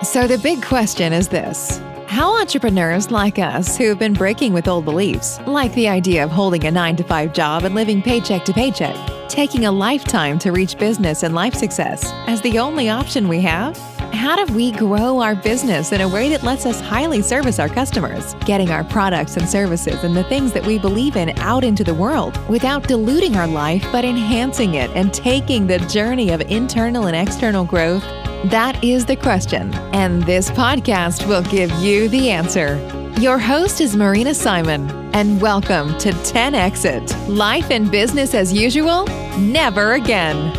So the big question is this. How entrepreneurs like us who have been breaking with old beliefs, like the idea of holding a 9-to-5 job and living paycheck to paycheck, taking a lifetime to reach business and life success as the only option we have? How do we grow our business in a way that lets us highly service our customers, getting our products and services and the things that we believe in out into the world without diluting our life but enhancing it and taking the journey of internal and external growth? That is the question, and this podcast will give you the answer. Your host is Marina Simon, and welcome to 10 Exit. Life and business as usual? Never again.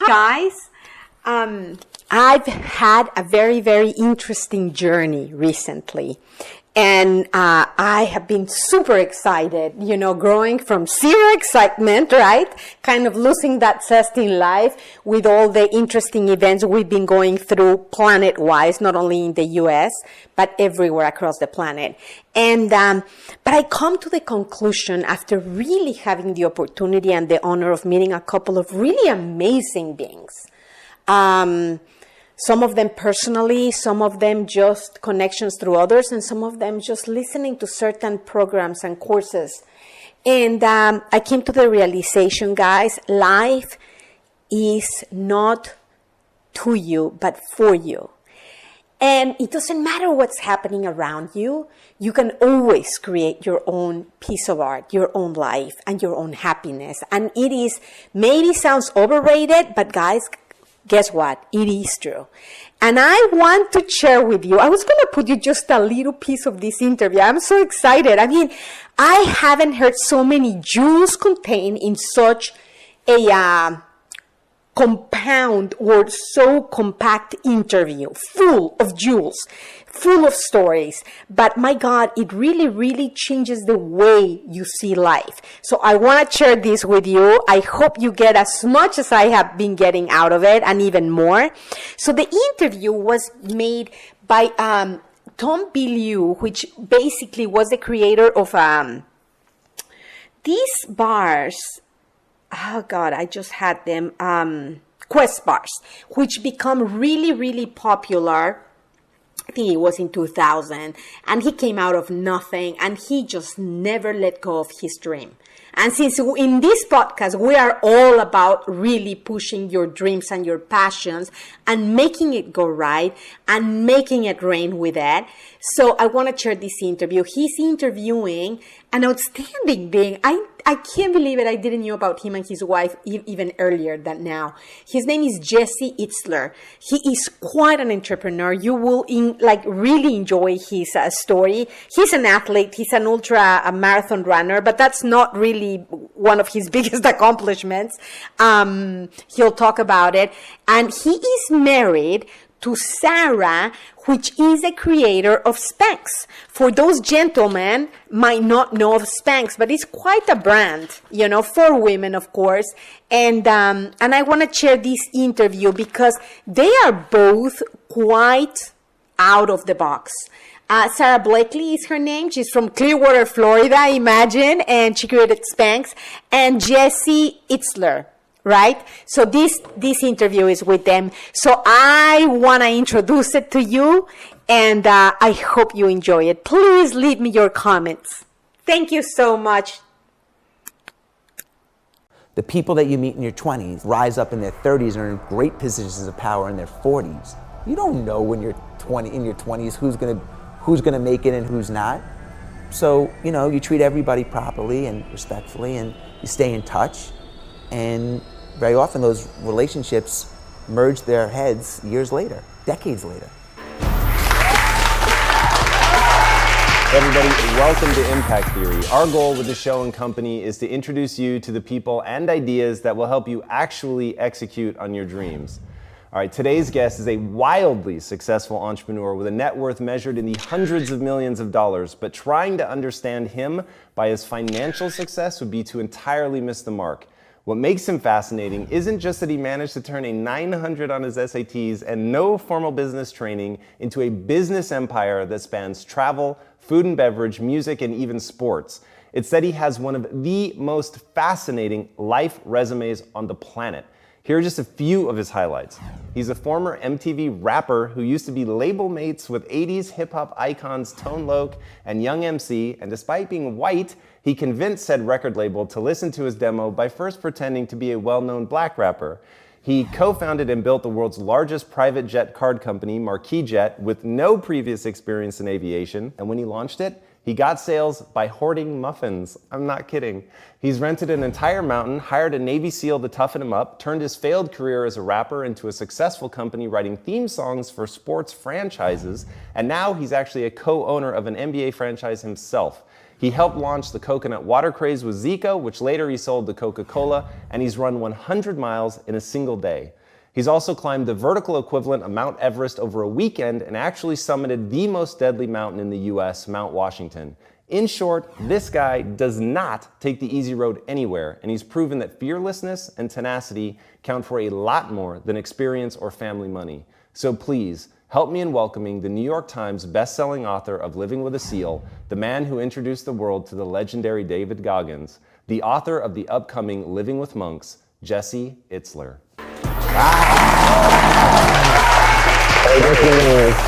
Guys, I've had a very, very interesting journey recently. And I have been super excited, growing from zero excitement, right? Kind of losing that zest in life with all the interesting events we've been going through planet-wise, not only in the US, but everywhere across the planet. And but I come to the conclusion after really having the opportunity and the honor of meeting a couple of really amazing beings. Some of them personally, some of them just connections through others, and some of them just listening to certain programs and courses. And I came to the realization, guys, life is not to you, but for you. And it doesn't matter what's happening around you. You can always create your own piece of art, your own life, and your own happiness. And it is, maybe sounds overrated, but guys, guess what? It is true. And I want to share with you, I was going to put you just a little piece of this interview. I'm so excited. I mean, I haven't heard so many jewels contained in such a compound or so compact interview, full of jewels, full of stories. But my God, it really, really changes the way you see life. So I want to share this with you. I hope you get as much as I have been getting out of it and even more. So the interview was made by Tom Bilyeu, which basically was the creator of these bars. Oh God, I just had them. Quest bars, which become really, really popular. I think it was in 2000, and he came out of nothing, and he just never let go of his dream. And since in this podcast, we are all about really pushing your dreams and your passions and making it go right and making it rain with it. So I want to share this interview. He's interviewing an outstanding being. I can't believe it. I didn't know about him and his wife even earlier than now. His name is Jesse Itzler. He is quite an entrepreneur. You will really enjoy his story. He's an athlete. He's an ultra marathon runner, but that's not really one of his biggest accomplishments. He'll talk about it. And he is married to Sara, which is the creator of Spanx. For those gentlemen might not know of Spanx, but it's quite a brand, for women, of course. And I want to share this interview because they are both quite out of the box. Sara Blakely is her name. She's from Clearwater, Florida, imagine, and she created Spanx. And Jesse Itzler. Right? So this interview is with them. So I want to introduce it to you, and I hope you enjoy it. Please leave me your comments. Thank you so much. The people that you meet in your 20s rise up in their 30s and are in great positions of power in their 40s. You don't know when you're in your 20s who's gonna make it and who's not. So, you treat everybody properly and respectfully, and you stay in touch. And very often those relationships merge their heads years later, decades later. Hey everybody, welcome to Impact Theory. Our goal with the show and company is to introduce you to the people and ideas that will help you actually execute on your dreams. All right, today's guest is a wildly successful entrepreneur with a net worth measured in the hundreds of millions of dollars, but trying to understand him by his financial success would be to entirely miss the mark. What makes him fascinating isn't just that he managed to turn a 900 on his SATs and no formal business training into a business empire that spans travel, food and beverage, music, and even sports. It's that he has one of the most fascinating life resumes on the planet. Here are just a few of his highlights. He's a former MTV rapper who used to be label mates with 80s hip-hop icons Tone Loc and Young-MC, and despite being white, he convinced said record label to listen to his demo by first pretending to be a well-known black rapper. He co-founded and built the world's largest private jet card company, Marquis Jet, with no previous experience in aviation, and when he launched it, he got sales by hoarding muffins. I'm not kidding. He's rented an entire mountain, hired a Navy SEAL to toughen him up, turned his failed career as a rapper into a successful company writing theme songs for sports franchises, and now he's actually a co-owner of an NBA franchise himself. He helped launch the coconut water craze with Zico, which later he sold to Coca-Cola, and he's run 100 miles in a single day. He's also climbed the vertical equivalent of Mount Everest over a weekend and actually summited the most deadly mountain in the US, Mount Washington. In short, this guy does not take the easy road anywhere, and he's proven that fearlessness and tenacity count for a lot more than experience or family money. So please, help me in welcoming the New York Times best-selling author of Living with a Seal, the man who introduced the world to the legendary David Goggins, the author of the upcoming Living with Monks, Jesse Itzler.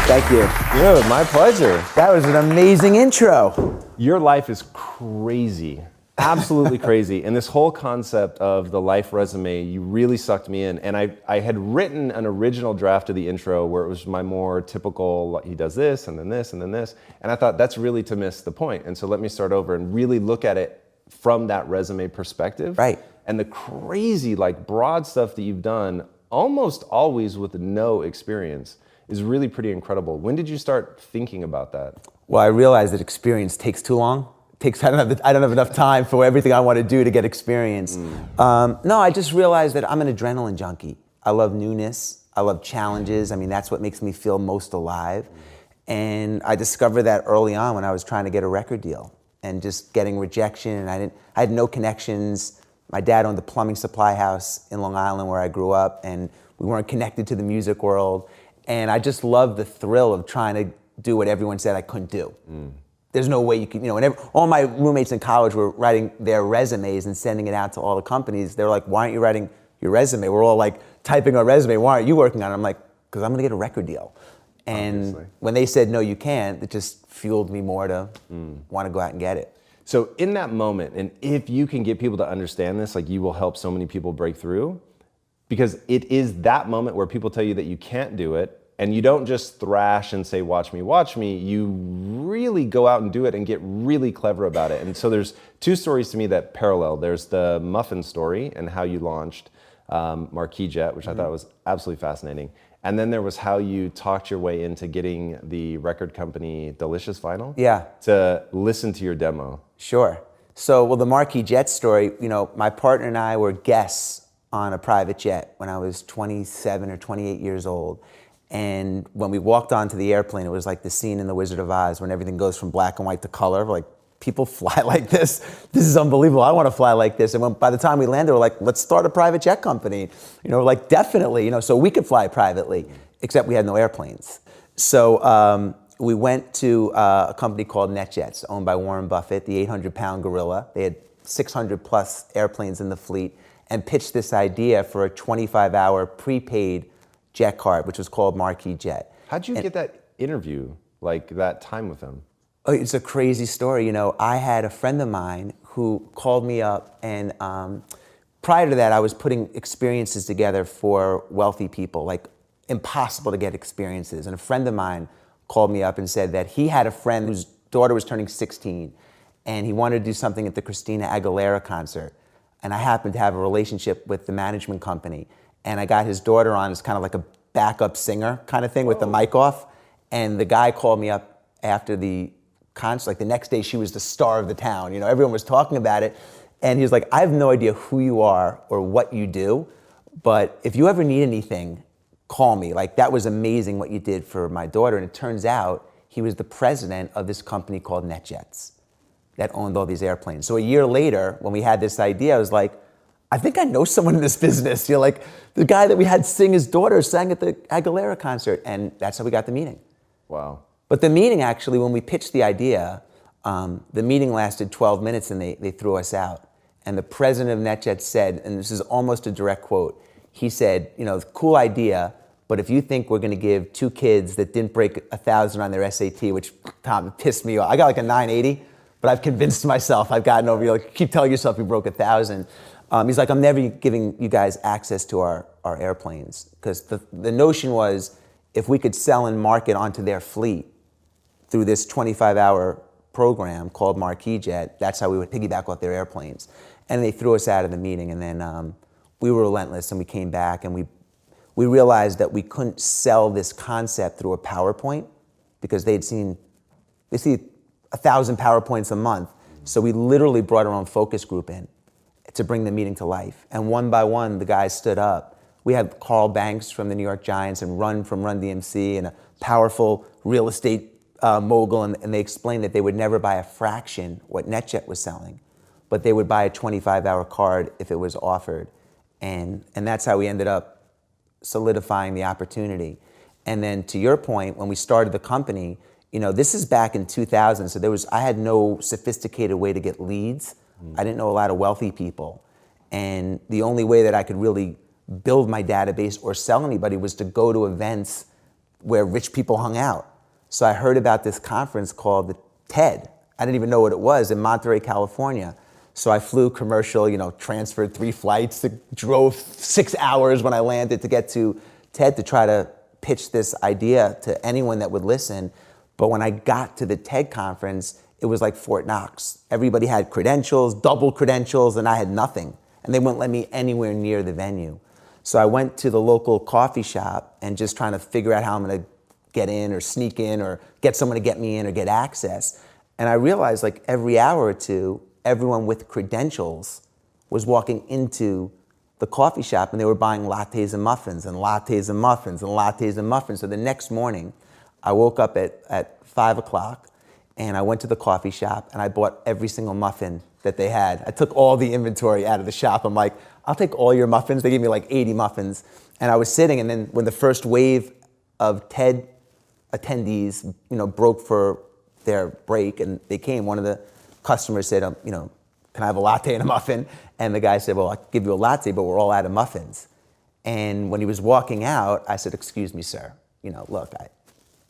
Thank you. Dude, my pleasure. That was an amazing intro. Your life is crazy. Absolutely crazy. And this whole concept of the life resume, you really sucked me in. And I had written an original draft of the intro where it was my more typical, he does this, and then this, and then this. And I thought that's really to miss the point. And so let me start over and really look at it from that resume perspective. Right. And the crazy, like, broad stuff that you've done, almost always with no experience, is really pretty incredible. When did you start thinking about that? Well, I realized that experience takes too long. I don't have enough time for everything I want to do to get experience. No, I just realized that I'm an adrenaline junkie. I love newness. I love challenges. I mean, that's what makes me feel most alive. And I discovered that early on when I was trying to get a record deal and just getting rejection. And I had no connections. My dad owned the plumbing supply house in Long Island where I grew up, and we weren't connected to the music world. And I just loved the thrill of trying to do what everyone said I couldn't do. There's no way you could, and all my roommates in college were writing their resumes and sending it out to all the companies. They were like, why aren't you writing your resume? We're all like typing our resume. Why aren't you working on it? I'm like, because I'm gonna get a record deal. And Obviously. When they said, no, you can't, it just fueled me more to want to go out and get it. So in that moment, and if you can get people to understand this, like, you will help so many people break through, because it is that moment where people tell you that you can't do it, and you don't just thrash and say, watch me, you really go out and do it and get really clever about it. And so there's two stories to me that parallel. There's the muffin story and how you launched Marquis Jet, which I thought was absolutely fascinating. And then there was how you talked your way into getting the record company Delicious Vinyl to listen to your demo. Sure. So, well, the Marquis Jet story, my partner and I were guests on a private jet when I was 27 or 28 years old. And when we walked onto the airplane, it was like the scene in The Wizard of Oz when everything goes from black and white to color. We're like, people fly like this? This is unbelievable. I want to fly like this. And by the time we landed, we're like, let's start a private jet company. Like, definitely, so we could fly privately, except we had no airplanes. So we went to a company called NetJets, owned by Warren Buffett, the 800-pound gorilla. They had 600 plus airplanes in the fleet, and pitched this idea for a 25-hour prepaid jet card, which was called Marquis Jet. How'd you get that interview, like that time with him? Oh, it's a crazy story. I had a friend of mine who called me up, and prior to that, I was putting experiences together for wealthy people, like impossible to get experiences. And a friend of mine called me up and said that he had a friend whose daughter was turning 16, and he wanted to do something at the Christina Aguilera concert. And I happened to have a relationship with the management company. And I got his daughter on as kind of like a backup singer kind of thing with the mic off. And the guy called me up after the concert, like the next day she was the star of the town. Everyone was talking about it. And he was like, I have no idea who you are or what you do, but if you ever need anything, call me. Like, that was amazing what you did for my daughter. And it turns out he was the president of this company called NetJets that owned all these airplanes. So a year later, when we had this idea, I was like, I think I know someone in this business. You know, like the guy that we had sing his daughter sang at the Aguilera concert, and that's how we got the meeting. Wow. But the meeting actually, when we pitched the idea, the meeting lasted 12 minutes and they threw us out. And the president of NetJets said, and this is almost a direct quote, he said, you know, cool idea, but if you think we're going to give 2 kids that didn't break 1,000 on their SAT, which, Tom, pissed me off. I got like a 980, but I've convinced myself I've gotten over, you like, keep telling yourself you broke 1,000. He's like, I'm never giving you guys access to our airplanes. Because the notion was, if we could sell and market onto their fleet through this 25-hour program called Marquis Jet, that's how we would piggyback off their airplanes. And they threw us out of the meeting, and then we were relentless, and we came back, and we realized that we couldn't sell this concept through a PowerPoint because they see 1,000 PowerPoints a month. So we literally brought our own focus group in to bring the meeting to life. And one by one, the guys stood up. We had Carl Banks from the New York Giants and Run from Run-D.M.C. and a powerful real estate mogul, and they explained that they would never buy a fraction what NetJet was selling, but they would buy a 25-hour card if it was offered. And that's how we ended up solidifying the opportunity. And then to your point, when we started the company, you know, this is back in 2000, so I had no sophisticated way to get leads. I didn't know a lot of wealthy people. And the only way that I could really build my database or sell anybody was to go to events where rich people hung out. So I heard about this conference called the TED. I didn't even know what it was, in Monterey, California. So I flew commercial, you know, transferred 3 flights, drove 6 hours when I landed to get to TED to try to pitch this idea to anyone that would listen. But when I got to the TED conference, it was like Fort Knox. Everybody had credentials, double credentials, and I had nothing. And they wouldn't let me anywhere near the venue. So I went to the local coffee shop and just trying to figure out how I'm gonna get in or sneak in or get someone to get me in or get access. And I realized like every hour or two, everyone with credentials was walking into the coffee shop and they were buying lattes and muffins and lattes and muffins and lattes and muffins. So the next morning, I woke up at 5 o'clock and I went to the coffee shop and I bought every single muffin that they had. I took all the inventory out of the shop. I'm like, I'll take all your muffins. They gave me like 80 muffins. And I was sitting, and then when the first wave of TED attendees, you know, broke for their break and they came, one of the customers said, you know, can I have a latte and a muffin? And the guy said, well, I'll give you a latte, but we're all out of muffins. And when he was walking out, I said, excuse me, sir. You know, look,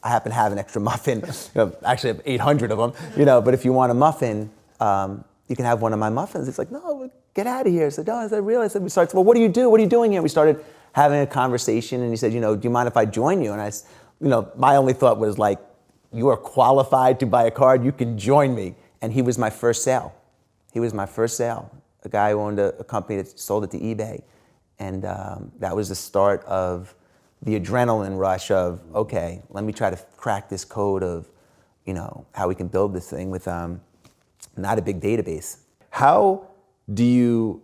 I happen to have an extra muffin. You know, actually, I have 800 of them. You know, but if you want a muffin, you can have one of my muffins. It's like, no, get out of here. I said, no, I realized that we started, well, what do you do? What are you doing here? We started having a conversation, and he said, you know, do you mind if I join you? And I, you know, my only thought was like, you are qualified to buy a card. You can join me. And he was my first sale. He was my first sale. A guy who owned a company that sold it to eBay. And that was the start of the adrenaline rush of, okay, let me try to crack this code of, you know, how we can build this thing with not a big database. How do you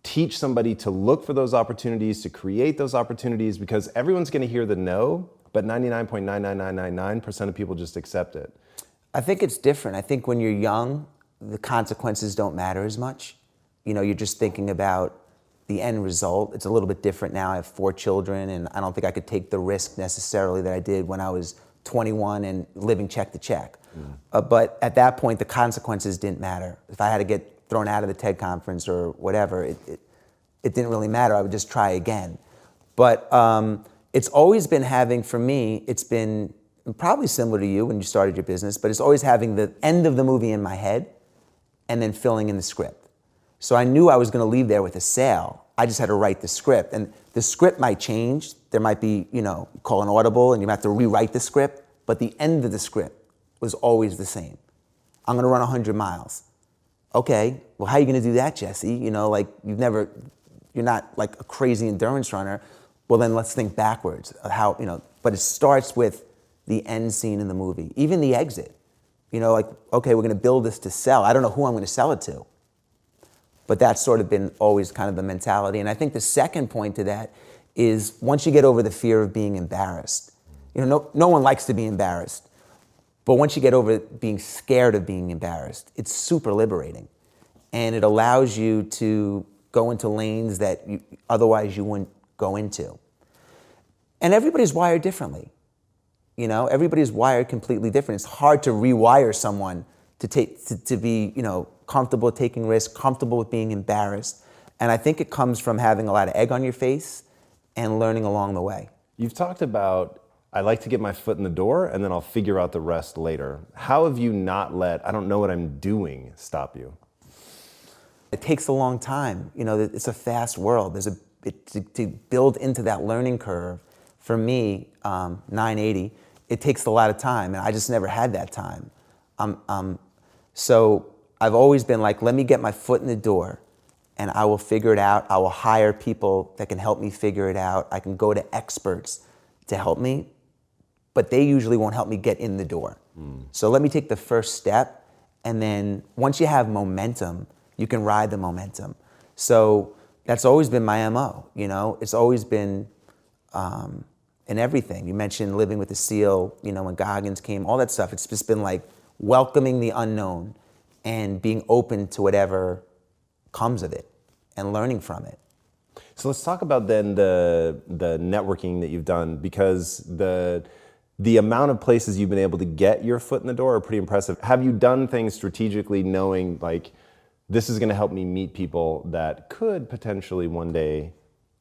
teach somebody to look for those opportunities, to create those opportunities? Because everyone's going to hear the no, but 99.99999% of people just accept it. I think it's different. I think when you're young, the consequences don't matter as much. You know, you're just thinking about the end result. It's a little bit different now. I have 4 children, and I don't think I could take the risk necessarily that I did when I was 21 and living check to check. But at that point, the consequences didn't matter. If I had to get thrown out of the TED conference or whatever, it didn't really matter. I would just try again. But it's always been having, for me, it's been probably similar to you when you started your business, but it's always having the end of the movie in my head and then filling in the script. So I knew I was going to leave there with a sale. I just had to write the script. And the script might change. There might be, you know, call an audible and you have to rewrite the script, but the end of the script was always the same. I'm going to run 100 miles. Okay, well, how are you going to do that, Jesse? You know, like you're not like a crazy endurance runner. Well, then let's think backwards. How, you know, but it starts with the end scene in the movie, even the exit. You know, like, okay, we're going to build this to sell. I don't know who I'm going to sell it to. But that's sort of been always kind of the mentality. And I think the second point to that is once you get over the fear of being embarrassed, you know, no one likes to be embarrassed. But once you get over being scared of being embarrassed, it's super liberating. And it allows you to go into lanes that otherwise you wouldn't go into. And everybody's wired differently. You know, everybody's wired completely different. It's hard to rewire someone to be, you know, comfortable taking risks, comfortable with being embarrassed. And I think it comes from having a lot of egg on your face and learning along the way. You've talked about, I like to get my foot in the door and then I'll figure out the rest later. How have you not let, I don't know what I'm doing, stop you? It takes a long time. You know, it's a fast world. To build into that learning curve, for me, 980, it takes a lot of time, and I just never had that time. So I've always been like, let me get my foot in the door, and I will figure it out. I will hire people that can help me figure it out. I can go to experts to help me, but they usually won't help me get in the door. So let me take the first step, and then once you have momentum, you can ride the momentum. So that's always been my MO, you know? It's always been in everything. You mentioned living with the seal, you know, when Goggins came, all that stuff. It's just been like welcoming the unknown and being open to whatever comes of it and learning from it. So let's talk about then the networking that you've done, because the amount of places you've been able to get your foot in the door are pretty impressive. Have you done things strategically knowing like, this is gonna help me meet people that could potentially one day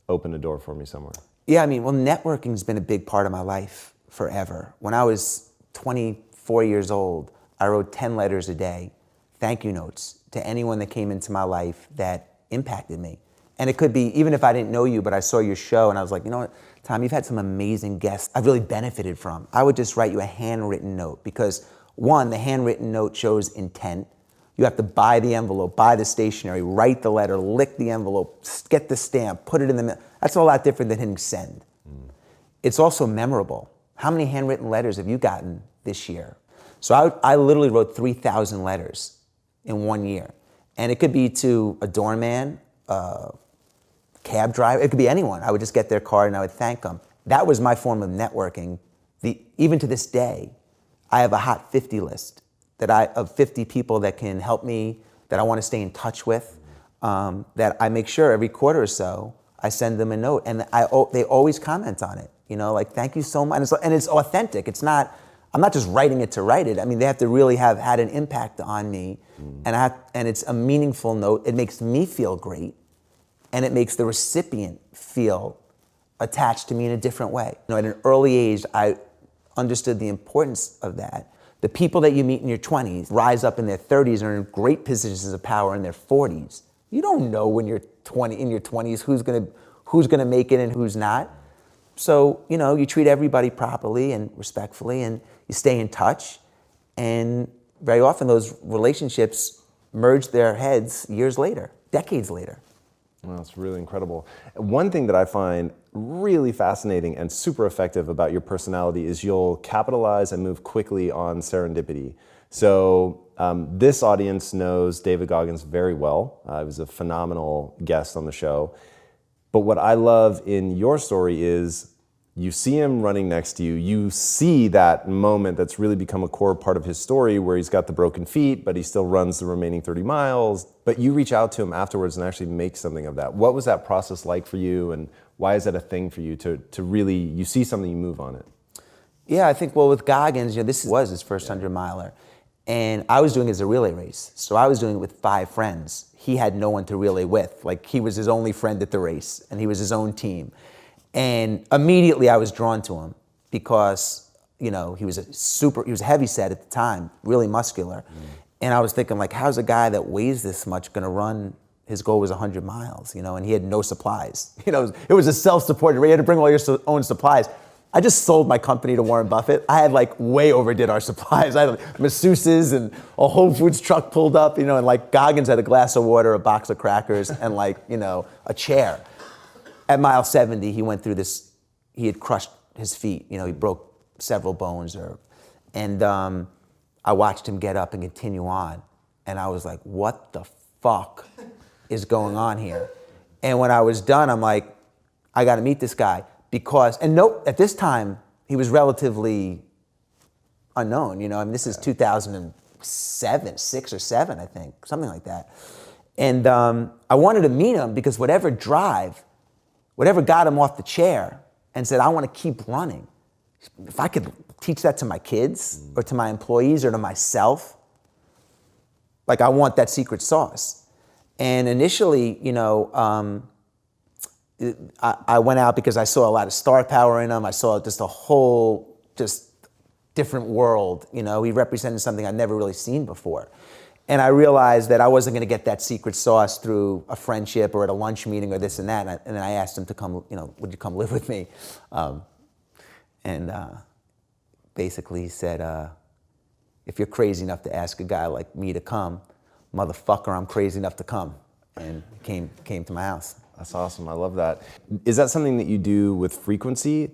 open a door for me somewhere? Yeah, I mean, well, networking's been a big part of my life forever. When I was 24 years old, I wrote 10 letters a day, thank you notes, to anyone that came into my life that impacted me. And it could be, even if I didn't know you, but I saw your show and I was like, you know what, Tom, you've had some amazing guests I've really benefited from. I would just write you a handwritten note because, one, the handwritten note shows intent. You have to buy the envelope, buy the stationery, write the letter, lick the envelope, get the stamp, put it in the mail. That's a lot different than hitting send. It's also memorable. How many handwritten letters have you gotten this year? So I literally wrote 3,000 letters in 1 year. And it could be to a doorman, cab driver, it could be anyone. I would just get their card and I would thank them. That was my form of networking. Even to this day, I have a hot 50 list of 50 people that can help me, that I want to stay in touch with, that I make sure every quarter or so I send them a note, and they always comment on it. You know, like, thank you so much. And it's authentic. It's not, I'm not just writing it to write it. I mean, they have to really have had an impact on me, and it's a meaningful note. It makes me feel great, and it makes the recipient feel attached to me in a different way. You know, at an early age, I understood the importance of that. The people that you meet in your 20s rise up in their 30s and are in great positions of power in their 40s. You don't know when you're in your 20s who's gonna make it and who's not. So, you know, you treat everybody properly and respectfully, and you stay in touch. And very often those relationships merge their heads years later, decades later. Well, that's really incredible. One thing that I find really fascinating and super effective about your personality is you'll capitalize and move quickly on serendipity. So this audience knows David Goggins very well. He was a phenomenal guest on the show. But what I love in your story is you see him running next to you. You see that moment that's really become a core part of his story where he's got the broken feet, but he still runs the remaining 30 miles. But you reach out to him afterwards and actually make something of that. What was that process like for you, and why is that a thing for you to really, you see something, you move on it? Yeah, I think, well, with Goggins, you know, this was his first 100-miler. And I was doing it as a relay race. So I was doing it with 5 friends. He had no one to relay with. Like, he was his only friend at the race, and he was his own team. And immediately I was drawn to him because, you know, he was a heavy set at the time, really muscular. And I was thinking, like, how's a guy that weighs this much gonna run? His goal was 100 miles, you know, and he had no supplies. You know, it was a self-supported race. You had to bring all your own supplies. I just sold my company to Warren Buffett. I had like way overdid our supplies. I had like, masseuses and a Whole Foods truck pulled up, you know, and like Goggins had a glass of water, a box of crackers, and like, you know, a chair. At mile 70, he went through this, he had crushed his feet, you know, he broke several bones, and I watched him get up and continue on. And I was like, what the fuck is going on here? And when I was done, I'm like, I gotta meet this guy. Because, and no, at this time, he was relatively unknown, you know, I mean, this is 2007, 6 or 7, I think, something like that. And I wanted to meet him because whatever got him off the chair and said, I want to keep running. If I could teach that to my kids or to my employees or to myself, like I want that secret sauce. And initially, you know, I went out because I saw a lot of star power in him. I saw just a whole, just different world. You know, he represented something I'd never really seen before. And I realized that I wasn't going to get that secret sauce through a friendship or at a lunch meeting or this and that. And then I asked him to come, you know, would you come live with me? Basically he said, if you're crazy enough to ask a guy like me to come, motherfucker, I'm crazy enough to come. And came to my house. That's awesome. I love that. Is that something that you do with frequency?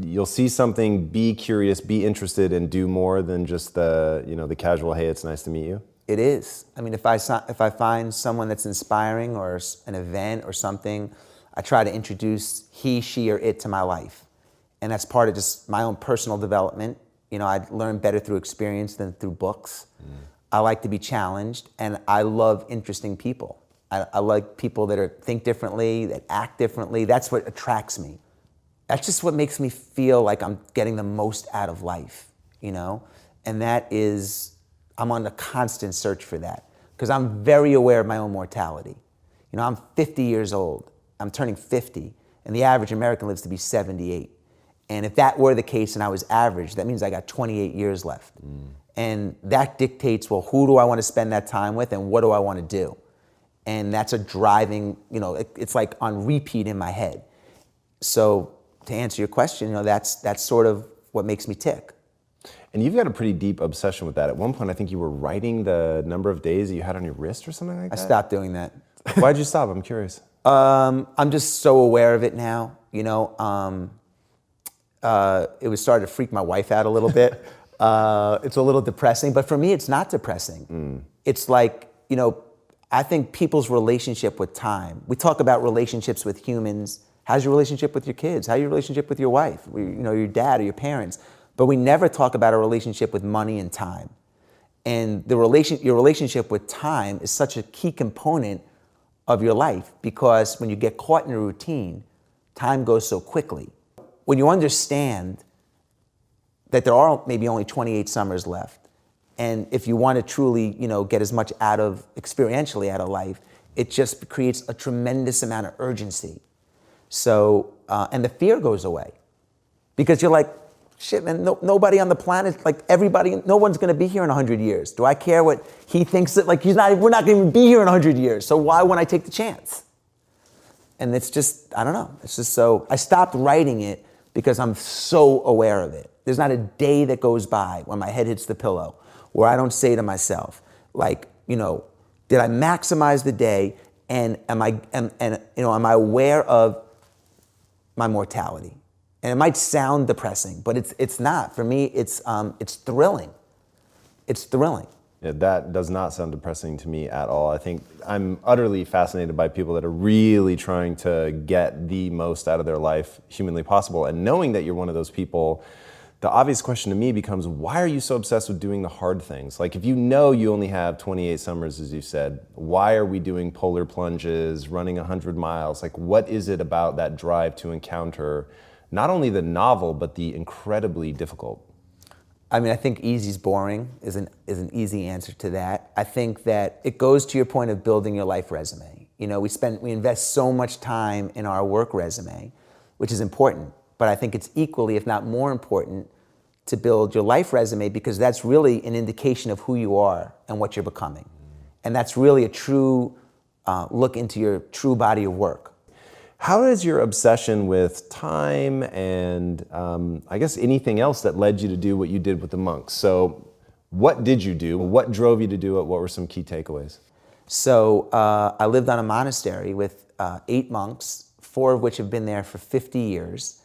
You'll see something, be curious, be interested, and do more than just the casual, hey, it's nice to meet you? It is. I mean, if I find someone that's inspiring or an event or something, I try to introduce he, she, or it to my life. And that's part of just my own personal development. You know, I learn better through experience than through books. I like to be challenged, and I love interesting people. I like people that think differently, that act differently. That's what attracts me. That's just what makes me feel like I'm getting the most out of life, you know? And that is, I'm on a constant search for that because I'm very aware of my own mortality. You know, I'm 50 years old. I'm turning 50, and the average American lives to be 78. And if that were the case and I was average, that means I got 28 years left. And that dictates, well, who do I want to spend that time with and what do I want to do? And that's a driving, you know, it's like on repeat in my head. So to answer your question, you know, that's sort of what makes me tick. And you've got a pretty deep obsession with that. At one point, I think you were writing the number of days that you had on your wrist or something like that? I stopped doing that. Why'd you stop? I'm curious. I'm just so aware of it now, you know. It was starting to freak my wife out a little bit. It's a little depressing, but for me, it's not depressing. It's like, you know, I think people's relationship with time, we talk about relationships with humans. How's your relationship with your kids? How's your relationship with your wife? You know, your dad or your parents. But we never talk about a relationship with money and time. And your relationship with time is such a key component of your life because when you get caught in a routine, time goes so quickly. When you understand that there are maybe only 28 summers left, and if you want to truly, you know, get as much experientially out of life, it just creates a tremendous amount of urgency. So, and the fear goes away because you're like, shit, man, nobody on the planet, like everybody, no one's going to be here in 100 years. Do I care what he thinks that, like, we're not going to even be here in 100 years. So why wouldn't I take the chance? And it's just, I don't know. It's just so, I stopped writing it because I'm so aware of it. There's not a day that goes by when my head hits the pillow where I don't say to myself, like, you know, did I maximize the day, and am I aware of my mortality? And it might sound depressing, but it's not. For me, it's thrilling. It's thrilling. Yeah, that does not sound depressing to me at all. I think I'm utterly fascinated by people that are really trying to get the most out of their life humanly possible. And knowing that you're one of those people, the obvious question to me becomes, why are you so obsessed with doing the hard things? Like, if you know you only have 28 summers, as you said, why are we doing polar plunges, running 100 miles? Like, what is it about that drive to encounter not only the novel, but the incredibly difficult? I mean, I think easy's boring is an easy answer to that. I think that it goes to your point of building your life resume. You know, we invest so much time in our work resume, which is important. But I think it's equally, if not more important, to build your life resume because that's really an indication of who you are and what you're becoming. And that's really a true look into your true body of work. How is your obsession with time and I guess anything else that led you to do what you did with the monks? So what did you do? What drove you to do it? What were some key takeaways? So I lived on a monastery with 8 monks, 4 of which have been there for 50 years.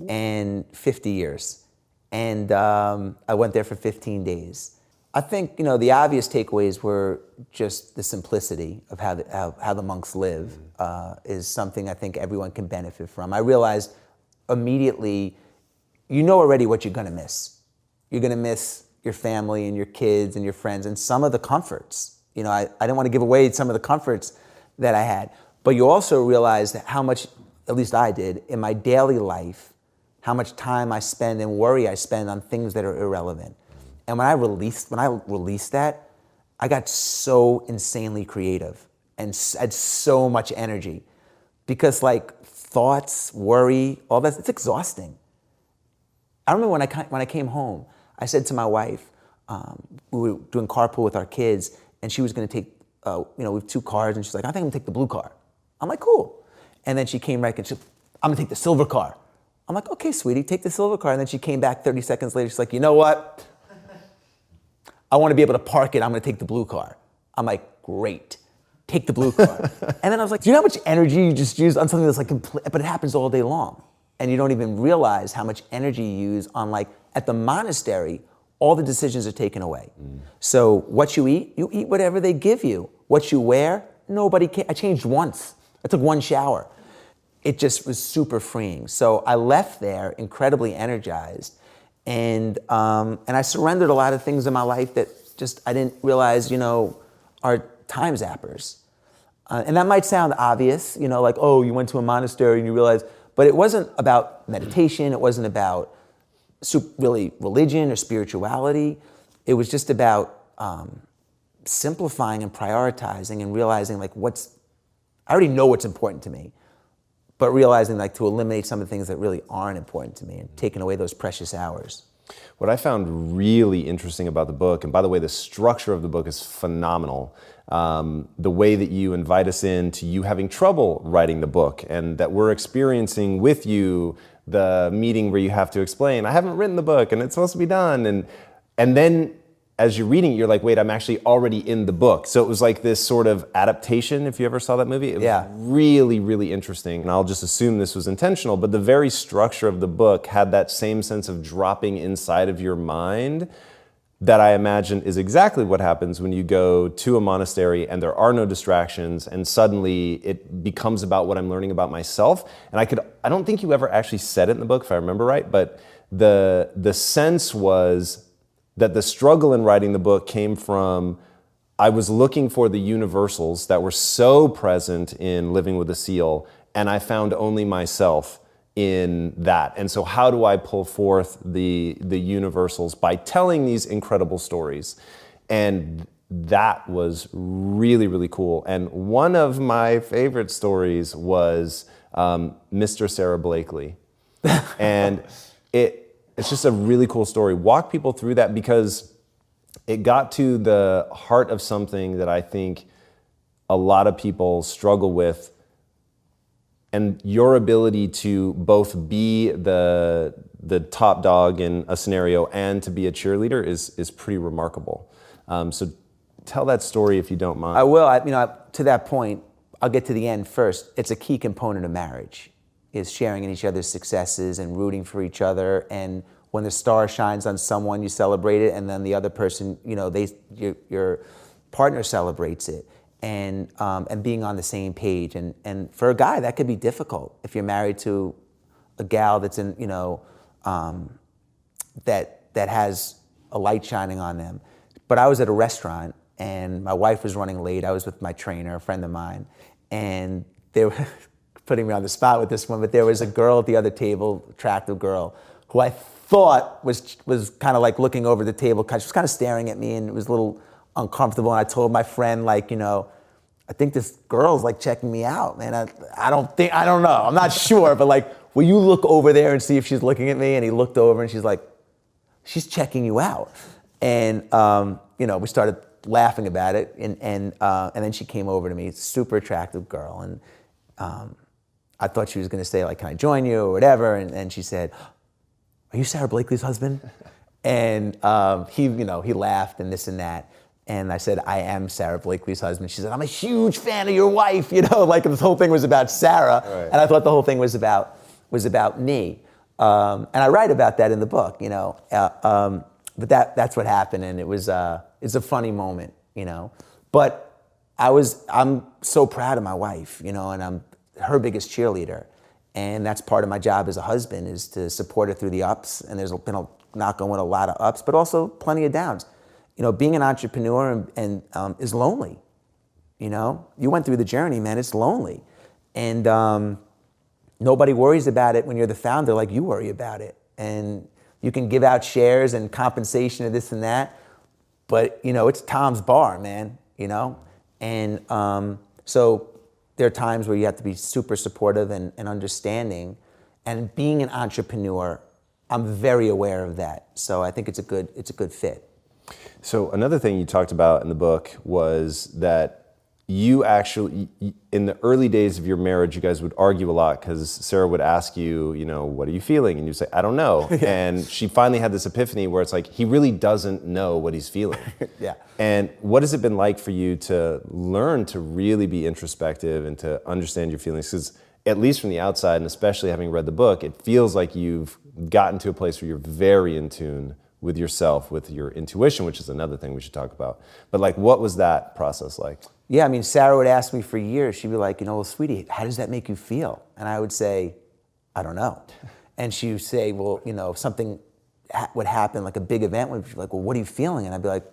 And 50 years. And I went there for 15 days. I think, you know, the obvious takeaways were just the simplicity of how the monks live is something I think everyone can benefit from. I realized immediately, you know already what you're gonna miss. You're gonna miss your family and your kids and your friends and some of the comforts. You know, I didn't want to give away some of the comforts that I had. But you also realize how much, at least I did, in my daily life, how much time I spend and worry I spend on things that are irrelevant. And when I released that, I got so insanely creative and had so much energy. Because like thoughts, worry, all that, it's exhausting. I remember when I came home, I said to my wife, we were doing carpool with our kids, and she was going to take, we have 2 cars, and she's like, I think I'm going to take the blue car. I'm like, cool. And then she came back and she said, I'm going to take the silver car. I'm like, okay, sweetie, take the silver car. And then she came back 30 seconds later, she's like, you know what? I want to be able to park it, I'm going to take the blue car. I'm like, great. Take the blue car. And then I was like, do you know how much energy you just use on something that's like, but it happens all day long. And you don't even realize how much energy you use on like, at the monastery, all the decisions are taken away. So what you eat whatever they give you. What you wear, nobody can. I changed once. I took 1 shower. It just was super freeing. So I left there incredibly energized, and I surrendered a lot of things in my life that just I didn't realize, are time zappers. And that might sound obvious, like, oh, you went to a monastery and you realized, but it wasn't about meditation. It wasn't about really religion or spirituality. It was just about simplifying and prioritizing and realizing like I already know what's important to me, but realizing like to eliminate some of the things that really aren't important to me and taking away those precious hours. What I found really interesting about the book, and by the way, the structure of the book is phenomenal. The way that you invite us into you having trouble writing the book, and that we're experiencing with you the meeting where you have to explain, I haven't written the book and it's supposed to be done. And then as you're reading it, you're like, wait, I'm actually already in the book. So it was like this sort of adaptation, if you ever saw that movie. It was really, really interesting. And I'll just assume this was intentional, but the very structure of the book had that same sense of dropping inside of your mind that I imagine is exactly what happens when you go to a monastery and there are no distractions, and suddenly it becomes about what I'm learning about myself. And I don't think you ever actually said it in the book, if I remember right, but the sense was that the struggle in writing the book came from, I was looking for the universals that were so present in Living with a Seal, and I found only myself in that. And so how do I pull forth the universals by telling these incredible stories? And that was really, really cool. And one of my favorite stories was Mr. Sara Blakely. And it's just a really cool story. Walk people through that, because it got to the heart of something that I think a lot of people struggle with. And your ability to both be the top dog in a scenario and to be a cheerleader is pretty remarkable. So tell that story if you don't mind. I will. To that point, I'll get to the end first. It's a key component of marriage, is sharing in each other's successes and rooting for each other. And when the star shines on someone, you celebrate it, and then the other person, your partner celebrates it. And being on the same page. And for a guy, that could be difficult if you're married to a gal that's in, that has a light shining on them. But I was at a restaurant and my wife was running late. I was with my trainer, a friend of mine, and they were putting me on the spot with this one, but there was a girl at the other table, attractive girl, who I thought was kind of like looking over the table. She was kind of staring at me, and it was a little uncomfortable. And I told my friend, I think this girl's like checking me out, man. I don't know. I'm not sure, but will you look over there and see if she's looking at me? And he looked over and she's like, she's checking you out. And, we started laughing about it. And then she came over to me, super attractive girl. And I thought she was going to say, can I join you or whatever? And she said, are you Sara Blakely's husband? And he laughed and this and that. And I said, I am Sara Blakely's husband. She said, I'm a huge fan of your wife. This whole thing was about Sara. Right. And I thought the whole thing was about me. And I write about that in the book, but that's what happened. And it's a funny moment, But I'm so proud of my wife, and I'm her biggest cheerleader. And that's part of my job as a husband, is to support her through the ups. And there's been knock on wood, a lot of ups, but also plenty of downs. being an entrepreneur and is lonely. You went through the journey, man. It's lonely, and nobody worries about it when you're the founder like you worry about it. And you can give out shares and compensation and this and that, but it's Tom's bar, man. And so there are times where you have to be super supportive and understanding. And being an entrepreneur, I'm very aware of that. So I think it's a good fit. So another thing you talked about in the book was that you actually, in the early days of your marriage, you guys would argue a lot because Sara would ask you, what are you feeling? And you'd say, I don't know. And she finally had this epiphany where it's like, he really doesn't know what he's feeling. Yeah. And what has it been like for you to learn to really be introspective and to understand your feelings? Because at least from the outside, and especially having read the book, it feels like you've gotten to a place where you're very in tune with yourself, with your intuition, which is another thing we should talk about. But what was that process like? Yeah, I mean, Sara would ask me for years, she'd be like, well, sweetie, how does that make you feel? And I would say, I don't know. And she would say, well, if something would happen, like a big event, would be like, well, what are you feeling? And I'd be like,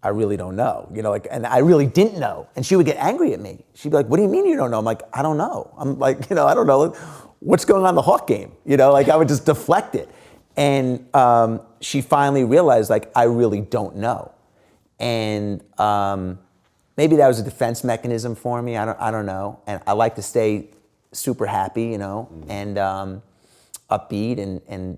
I really don't know, and I really didn't know. And she would get angry at me. She'd be like, what do you mean you don't know? I'm like, I don't know. I'm like, I don't know. What's going on in the Hawk game? I would just deflect it. And she finally realized, I really don't know. And maybe that was a defense mechanism for me. I don't know. And I like to stay super happy, and upbeat and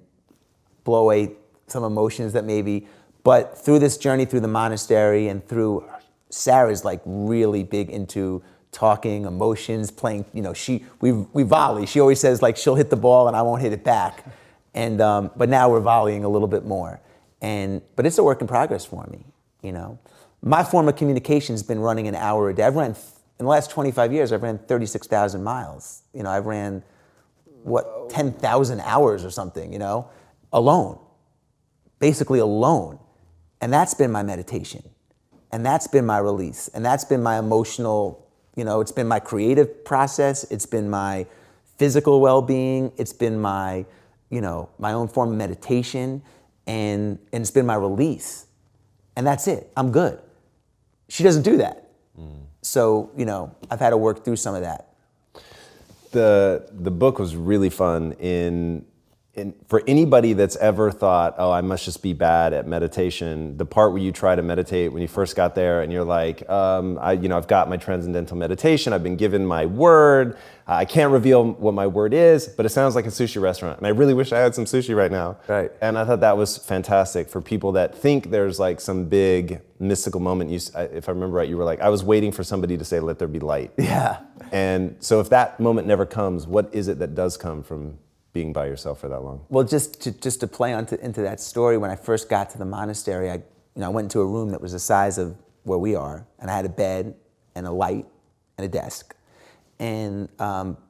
blow away some emotions that maybe. But through this journey, through the monastery, and through Sara's really big into talking, emotions, playing. We volley. She always says she'll hit the ball and I won't hit it back. And but now we're volleying a little bit more. But it's a work in progress for me. My form of communication has been running an hour a day. In the last 25 years, I've ran 36,000 miles. I've ran 10,000 hours or something. Alone, basically alone. And that's been my meditation. And that's been my release. And that's been my emotional, it's been my creative process. It's been my physical well-being. It's been my, my own form of meditation. And it's been my release. And that's it. I'm good. She doesn't do that. So, I've had to work through some of that. The book was really fun for anybody that's ever thought, oh, I must just be bad at meditation. The part where you try to meditate when you first got there and you're like, I've got my transcendental meditation. I've been given my word. I can't reveal what my word is, but it sounds like a sushi restaurant. And I really wish I had some sushi right now. Right. And I thought that was fantastic for people that think there's some big mystical moment. If I remember right, you were like, I was waiting for somebody to say, let there be light. Yeah. And so if that moment never comes, what is it that does come from being by yourself for that long? Well, just to play into that story, when I first got to the monastery, I went into a room that was the size of where we are, and I had a bed and a light and a desk. And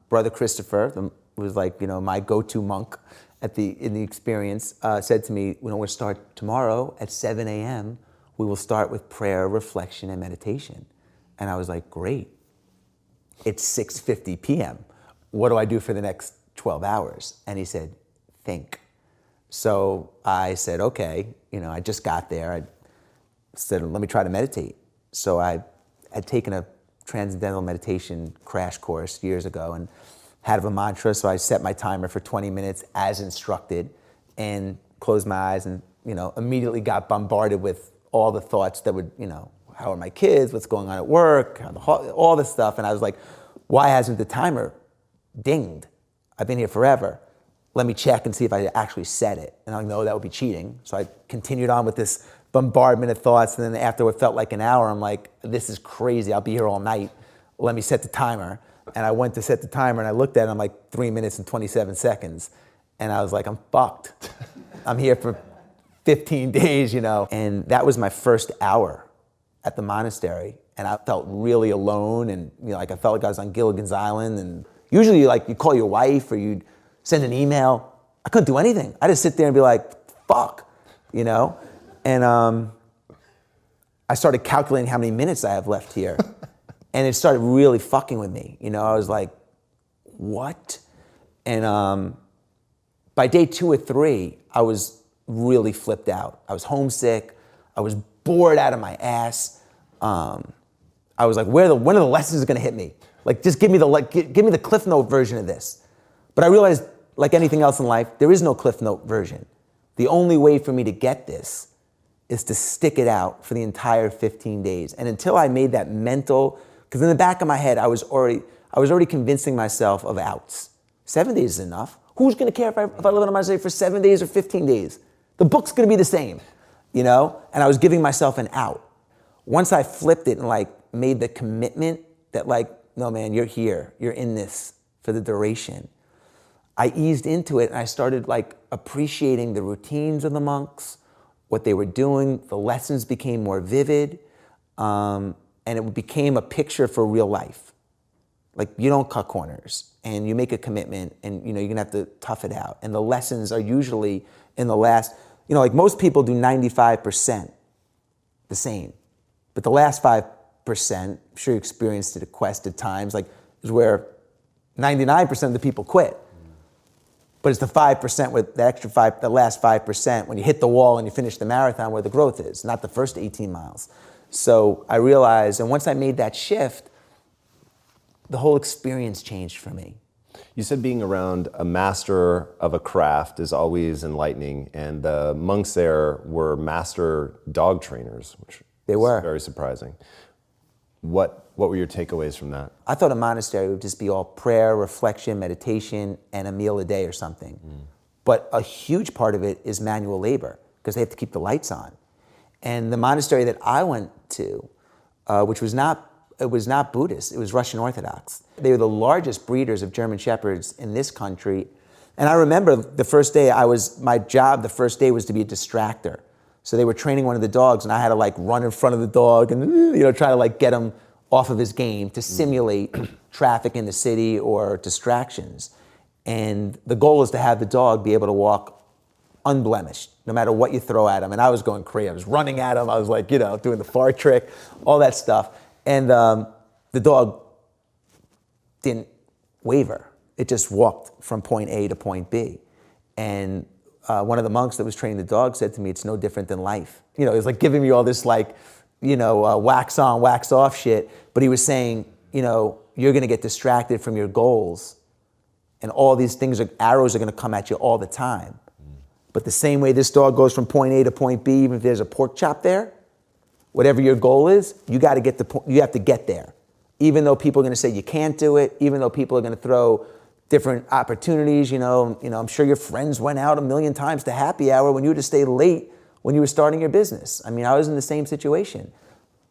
Brother Christopher, who was my go-to monk in the experience, said to me, we'll start tomorrow at 7 a.m. We will start with prayer, reflection, and meditation. And I was like, great. It's 6:50 p.m. What do I do for the next 12 hours? And he said, think. So I said, okay, I just got there. I said, let me try to meditate. So I had taken a transcendental meditation crash course years ago and had a mantra. So I set my timer for 20 minutes as instructed and closed my eyes and, immediately got bombarded with all the thoughts that would, how are my kids? What's going on at work? All this stuff. And I was like, why hasn't the timer dinged? I've been here forever. Let me check and see if I actually set it. And I know that would be cheating. So I continued on with this bombardment of thoughts. And then after what felt like an hour, I'm like, this is crazy. I'll be here all night. Let me set the timer. And I went to set the timer and I looked at it. I'm like 3 minutes and 27 seconds. And I was like, I'm fucked. I'm here for 15 days, And that was my first hour at the monastery. And I felt really alone. And I felt like I was on Gilligan's Island. And usually you call your wife or you'd send an email. I couldn't do anything. I just sit there and be like, fuck, And I started calculating how many minutes I have left here. And it started really fucking with me. I was like, what? And by day 2 or 3, I was really flipped out. I was homesick. I was bored out of my ass. I was like, when are the lessons gonna hit me? Like, just give me the Cliff Note version of this. But I realized, like anything else in life, there is no Cliff Note version. The only way for me to get this is to stick it out for the entire 15 days. And until I made that mental, because in the back of my head, I was already convincing myself of outs. 7 days is enough. Who's gonna care if I live on a monastery for 7 days or 15 days? The book's gonna be the same, you know? And I was giving myself an out. Once I flipped it and like made the commitment that like, no man, you're here, you're in this for the duration. I eased into it and I started like appreciating the routines of the monks, what they were doing. The lessons became more vivid, and it became a picture for real life. Like, you don't cut corners and you make a commitment and you're gonna have to tough it out. And the lessons are usually in the last, like most people do 95% the same, but the last 5%, I'm sure you experienced it at Quest at times, like is where 99% of the people quit. But it's the 5% with the extra the last 5% when you hit the wall and you finish the marathon where the growth is, not the first 18 miles. So I realized, and once I made that shift, the whole experience changed for me. You said being around a master of a craft is always enlightening, and the monks there were master dog trainers, which they were very surprising. What were your takeaways from that? I thought a monastery would just be all prayer, reflection, meditation, and a meal a day or something. But a huge part of it is manual labor because they have to keep the lights on. And the monastery that I went to, which was not Buddhist, it was Russian Orthodox. They were the largest breeders of German Shepherds in this country. And I remember the first day my job the first day was to be a distractor. So they were training one of the dogs and I had to like run in front of the dog and try to like get him off of his game to simulate traffic in the city or distractions. And the goal is to have the dog be able to walk unblemished, no matter what you throw at him. And I was going crazy. I was running at him. I was like, doing the fart trick, all that stuff. And the dog didn't waver. It just walked from point A to point B. And one of the monks that was training the dog said to me, it's no different than life. It was like giving me all this like, wax on, wax off shit. But he was saying, you're gonna get distracted from your goals and all these arrows are gonna come at you all the time. But the same way this dog goes from point A to point B, even if there's a pork chop there, whatever your goal is, you have to get there. Even though people are gonna say you can't do it, even though people are gonna throw different opportunities, I'm sure your friends went out 1,000,000 times to happy hour when you had to stay late when you were starting your business. I mean, I was in the same situation.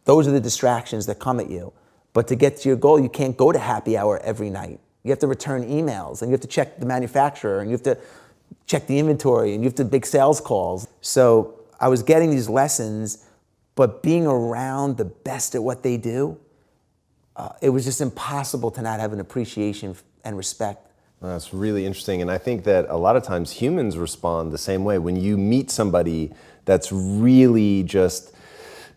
Those are the distractions that come at you. But to get to your goal, you can't go to happy hour every night. You have to return emails and you have to check the manufacturer and you have to check the inventory and you have to make sales calls. So I was getting these lessons, but being around the best at what they do, it was just impossible to not have an appreciation and respect. That's really interesting. And I think that a lot of times humans respond the same way. When you meet somebody that's really just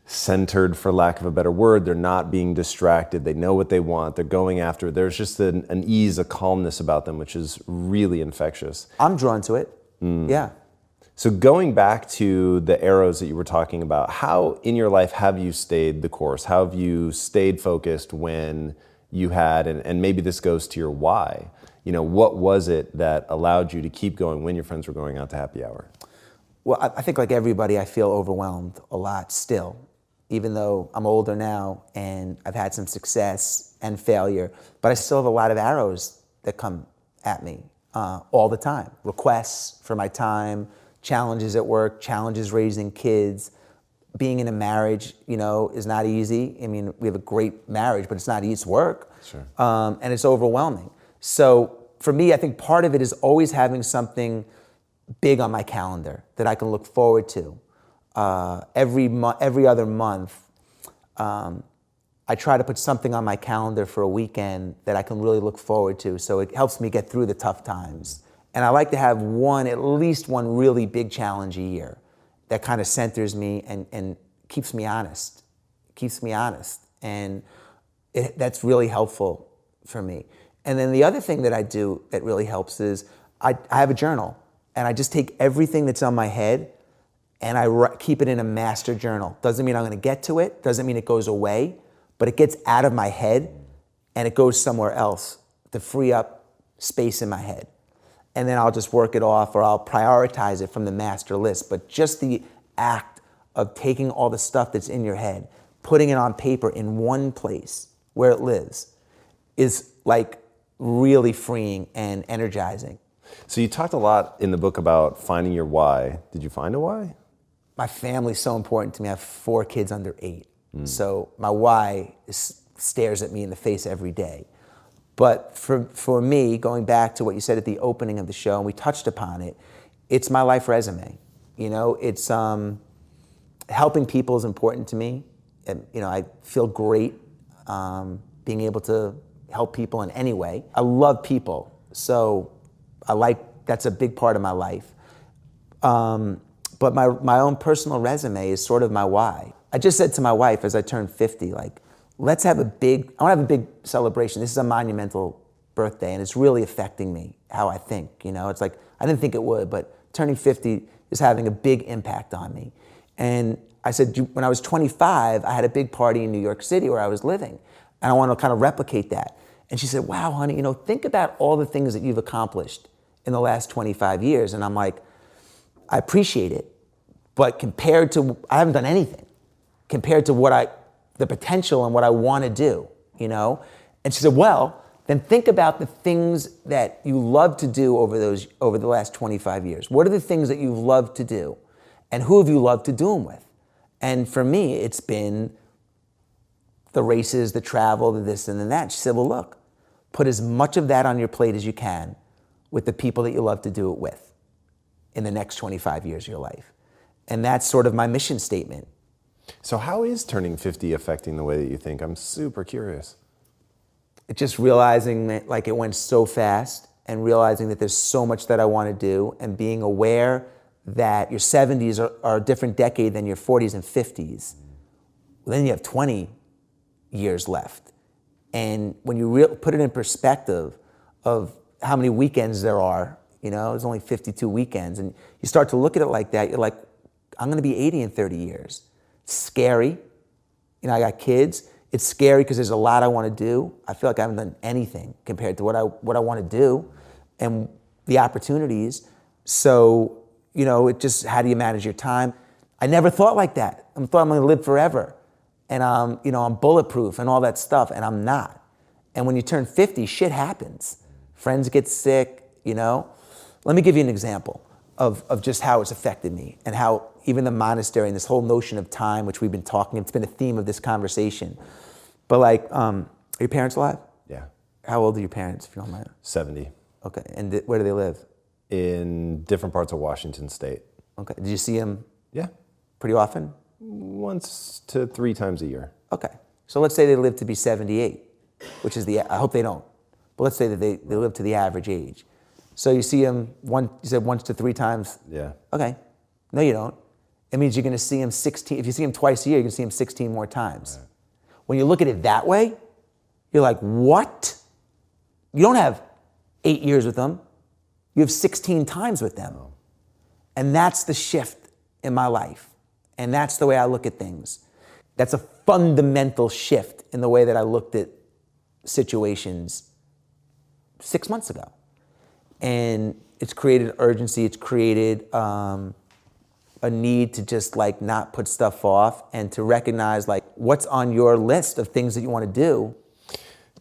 centered, for lack of a better word, they're not being distracted, they know what they want, they're going after it. There's just an ease, a calmness about them, which is really infectious. I'm drawn to it, yeah. So going back to the arrows that you were talking about, how in your life have you stayed the course? How have you stayed focused when you had, and maybe this goes to your why, what was it that allowed you to keep going when your friends were going out to happy hour? Well, I think like everybody, I feel overwhelmed a lot still, even though I'm older now and I've had some success and failure, but I still have a lot of arrows that come at me all the time. Requests for my time, challenges at work, challenges raising kids. Being in a marriage, is not easy. I mean, we have a great marriage, but it's not easy. It's work. Sure. And it's overwhelming. So for me, I think part of it is always having something big on my calendar that I can look forward to. Every other month, I try to put something on my calendar for a weekend that I can really look forward to. So it helps me get through the tough times. And I like to have at least one really big challenge a year that kind of centers me and keeps me honest. And that's really helpful for me. And then the other thing that I do that really helps is I have a journal and I just take everything that's on my head and I keep it in a master journal. Doesn't mean I'm gonna get to it, doesn't mean it goes away, but it gets out of my head and it goes somewhere else to free up space in my head. And then I'll just work it off, or I'll prioritize it from the master list. But just the act of taking all the stuff that's in your head, putting it on paper in one place where it lives, is like really freeing and energizing. So you talked a lot in the book about finding your why. Did you find a why? My family's so important to me. I have 4 kids under 8. So my why stares at me in the face every day. But for me, going back to what you said at the opening of the show, and we touched upon it, it's my life resume. You know, it's helping people is important to me. And, you know, I feel great being able to help people in any way. I love people, so that's a big part of my life. But my own personal resume is sort of my why. I just said to my wife as I turned 50, like, I want to have a big celebration. This is a monumental birthday, and it's really affecting me, how I think, you know? It's like, I didn't think it would, but turning 50 is having a big impact on me. And I said, when I was 25, I had a big party in New York City where I was living, and I want to kind of replicate that. And she said, wow, honey, you know, think about all the things that you've accomplished in the last 25 years. And I'm like, I appreciate it, but compared to, I haven't done anything, compared to the potential and what I want to do, you know? And she said, well, then think about the things that you love to do over the last 25 years. What are the things that you've loved to do? And who have you loved to do them with? And for me, it's been the races, the travel, the this and the that. She said, well, look, put as much of that on your plate as you can with the people that you love to do it with in the next 25 years of your life. And that's sort of my mission statement. So how is turning 50 affecting the way that you think? I'm super curious. It's just realizing that, like, it went so fast, and realizing that there's so much that I want to do, and being aware that your 70s are a different decade than your 40s and 50s. Well, then you have 20 years left. And when you put it in perspective of how many weekends there are, you know, there's only 52 weekends, and you start to look at it like that, you're like, I'm going to be 80 in 30 years. It's scary. You know, I got kids. It's scary because there's a lot I want to do. I feel like I haven't done anything compared to what I want to do and the opportunities. So, you know, it just, how do you manage your time? I never thought like that. I thought I'm going to live forever. And you know, I'm bulletproof and all that stuff, and I'm not. And when you turn 50, shit happens. Friends get sick, you know. Let me give you an example of just how it's affected me, and how even the monastery and this whole notion of time, which we've been talking, it's been a theme of this conversation. But like, are your parents alive? Yeah. How old are your parents, if you don't mind? 70. Okay, and where do they live? In different parts of Washington State. Okay. Did you see them? Yeah. Pretty often? Once to 3 times a year. Okay, so let's say they live to be 78, which is I hope they don't, but let's say that they live to the average age. So you see them, you said once to 3 times? Yeah. Okay, no you don't. It means you're gonna see them 16, if you see them twice a year, you're gonna see them 16 more times. Right. When you look at it that way, you're like, what? You don't have 8 years with them, you have 16 times with them. Oh. And that's the shift in my life. And that's the way I look at things. That's a fundamental shift in the way that I looked at situations 6 months ago. And it's created urgency, it's created a need to just like not put stuff off, and to recognize like what's on your list of things that you want to do.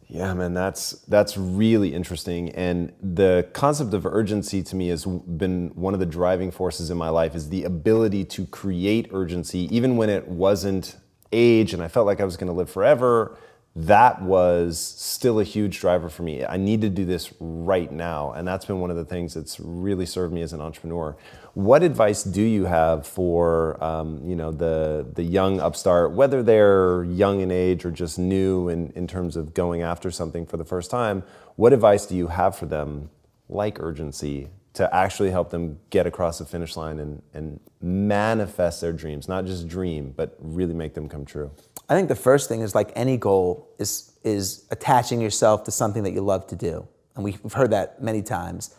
Yeah, man, that's really interesting. And the concept of urgency to me has been one of the driving forces in my life, is the ability to create urgency, even when it wasn't age and I felt like I was going to live forever. That was still a huge driver for me. I need to do this right now. And that's been one of the things that's really served me as an entrepreneur. What advice do you have for you know, the young upstart, whether they're young in age or just new in terms of going after something for the first time? What advice do you have for them, like urgency, to actually help them get across the finish line and manifest their dreams, not just dream, but really make them come true? I think the first thing is, like any goal, is attaching yourself to something that you love to do. And we've heard that many times.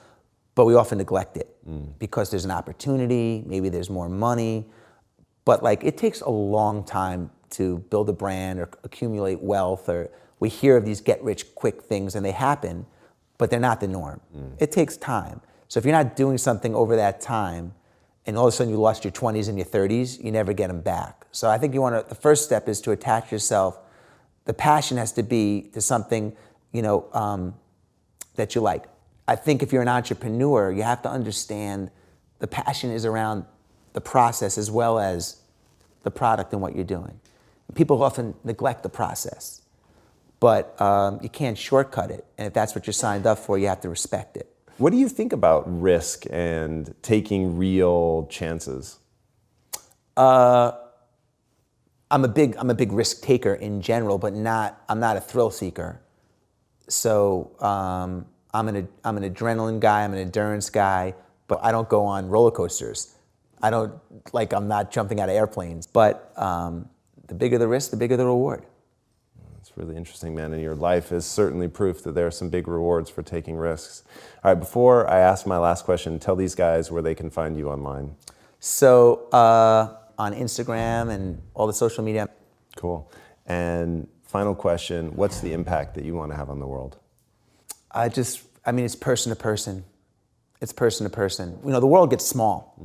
but we often neglect it because there's an opportunity, maybe there's more money, but like it takes a long time to build a brand or accumulate wealth, or we hear of these get-rich-quick things and they happen, but they're not the norm. It takes time. So if you're not doing something over that time, and all of a sudden you lost your 20s and your 30s, you never get them back. So I think the first step is to attach yourself. The passion has to be to something, that you like. I think if you're an entrepreneur, you have to understand the passion is around the process as well as the product and what you're doing. People often neglect the process, but you can't shortcut it. And if that's what you're signed up for, you have to respect it. What do you think about risk and taking real chances? I'm a big risk taker in general, but I'm not a thrill seeker. So I'm an adrenaline guy, I'm an endurance guy, but I don't go on roller coasters. I'm not jumping out of airplanes, but the bigger the risk, the bigger the reward. It's really interesting, man, and your life is certainly proof that there are some big rewards for taking risks. All right, before I ask my last question, tell these guys where they can find you online. So on Instagram and all the social media. Cool. And final question, what's the impact that you want to have on the world? It's person to person. It's person to person. The world gets small.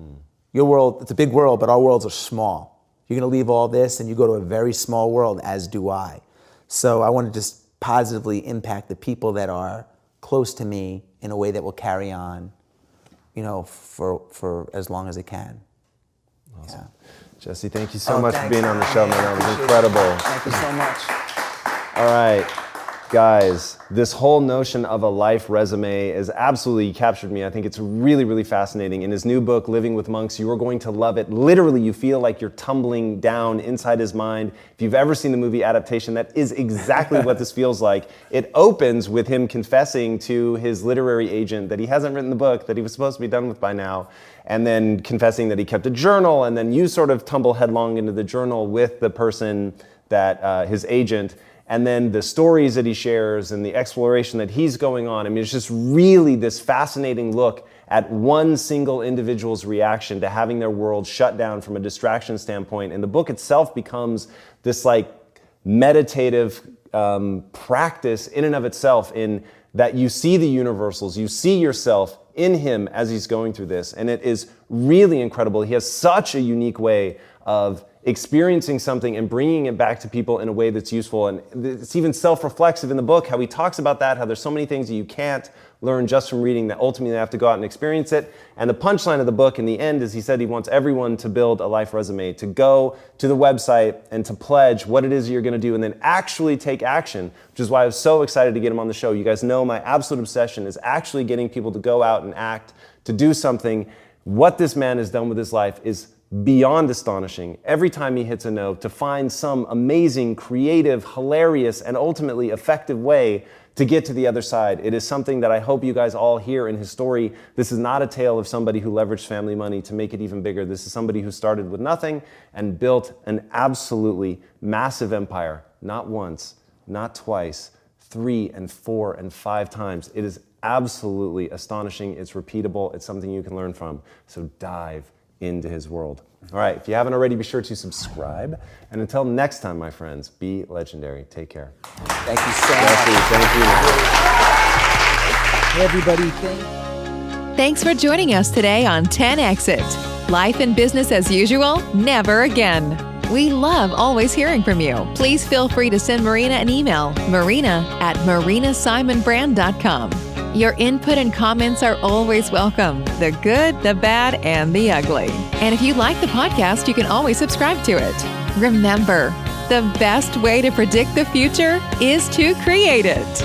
Your world, it's a big world, but our worlds are small. You're going to leave all this and you go to a very small world, as do I. So I want to just positively impact the people that are close to me in a way that will carry on, for as long as it can. Awesome. Yeah. Jesse, thank you so much for being on the show, man. That was incredible. Thank you so much. All right, guys, this whole notion of a life resume has absolutely captured me. I think it's really, really fascinating. In his new book, Living with Monks, you are going to love it. Literally, you feel like you're tumbling down inside his mind. If you've ever seen the movie Adaptation, that is exactly what this feels like. It opens with him confessing to his literary agent that he hasn't written the book that he was supposed to be done with by now, and then confessing that he kept a journal, and then you sort of tumble headlong into the journal with the person that, his agent, and then the stories that he shares and the exploration that he's going on. I mean, it's just really this fascinating look at one single individual's reaction to having their world shut down from a distraction standpoint. And the book itself becomes this like meditative practice in and of itself, in that you see the universals, you see yourself in him as he's going through this. And it is really incredible. He has such a unique way of experiencing something and bringing it back to people in a way that's useful. And it's even self-reflexive in the book, how he talks about that, how there's so many things that you can't learn just from reading, that ultimately they have to go out and experience it. And the punchline of the book in the end is he said he wants everyone to build a life resume, to go to the website and to pledge what it is you're going to do and then actually take action, which is why I was so excited to get him on the show. You guys know my absolute obsession is actually getting people to go out and act, to do something. What this man has done with his life is beyond astonishing. Every time he hits a note, to find some amazing, creative, hilarious, and ultimately effective way to get to the other side. It is something that I hope you guys all hear in his story. This is not a tale of somebody who leveraged family money to make it even bigger. This is somebody who started with nothing and built an absolutely massive empire. Not once, not twice, 3 and 4 and 5 times. It is absolutely astonishing. It's repeatable. It's something you can learn from. So dive into his world. All right, if you haven't already, be sure to subscribe. And until next time, my friends, be legendary. Take care. Thank you so much. Thank you. Hey, everybody. Thanks for joining us today on 10 Exit. Life and business as usual? Never again. We love always hearing from you. Please feel free to send Marina an email, marina@marinasimonbrand.com. Your input and comments are always welcome, the good, the bad, and the ugly. And if you like the podcast, you can always subscribe to it. Remember, the best way to predict the future is to create it.